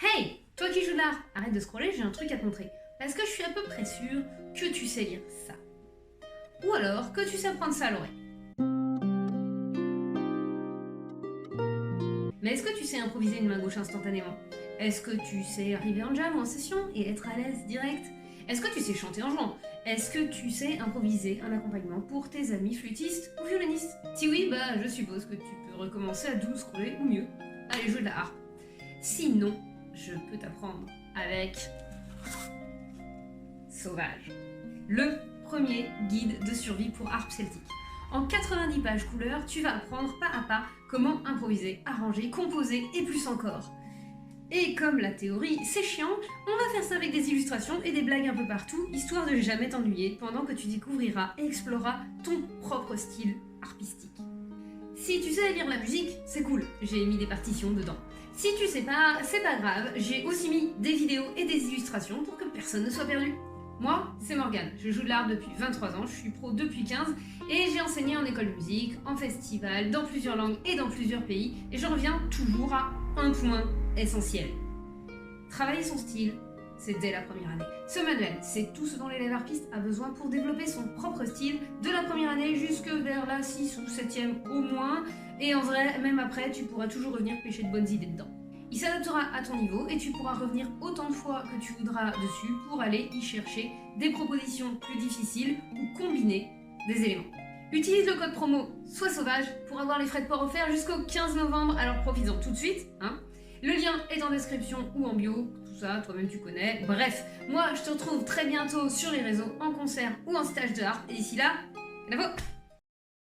Hey, toi qui joues de l'art, arrête de scroller, j'ai un truc à te montrer. Parce que je suis à peu près sûre que tu sais lire ça. Ou alors que tu sais apprendre ça à l'oreille. Mais est-ce que tu sais improviser une main gauche instantanément? Est-ce que tu sais arriver en jam ou en session et être à l'aise direct? Est-ce que tu sais chanter en jouant? Est-ce que tu sais improviser un accompagnement pour tes amis flûtistes ou violonistes? Si oui, je suppose que tu peux recommencer à doux scroller ou mieux, aller jouer de la harpe. Sinon, je peux t'apprendre avec Sauvage, le premier guide de survie pour harpe celtique. En 90 pages couleurs, tu vas apprendre pas à pas comment improviser, arranger, composer et plus encore. Et comme la théorie c'est chiant, on va faire ça avec des illustrations et des blagues un peu partout, histoire de jamais t'ennuyer pendant que tu découvriras et exploreras ton propre style harpistique. Si tu sais lire la musique, c'est cool, j'ai mis des partitions dedans. Si tu sais pas, c'est pas grave, j'ai aussi mis des vidéos et des illustrations pour que personne ne soit perdu. Moi, c'est Morgane, je joue de l'harpe depuis 23 ans, je suis pro depuis 15 et j'ai enseigné en école de musique, en festival, dans plusieurs langues et dans plusieurs pays et je reviens toujours à un point essentiel. Travailler son style, c'est dès la première année. Ce manuel, c'est tout ce dont l'élève harpiste a besoin pour développer son propre style de la première année jusque vers la 6 ou 7e au moins et en vrai, même après, tu pourras toujours revenir pêcher de bonnes idées dedans. Il s'adaptera à ton niveau et tu pourras revenir autant de fois que tu voudras dessus pour aller y chercher des propositions plus difficiles ou combiner des éléments. Utilise le code promo Sois Sauvage pour avoir les frais de port offerts jusqu'au 15 novembre, alors profites-en tout de suite. Le lien est en description ou en bio, tout ça, toi-même tu connais. Bref, moi je te retrouve très bientôt sur les réseaux, en concert ou en stage de harpe, et d'ici là, canavo!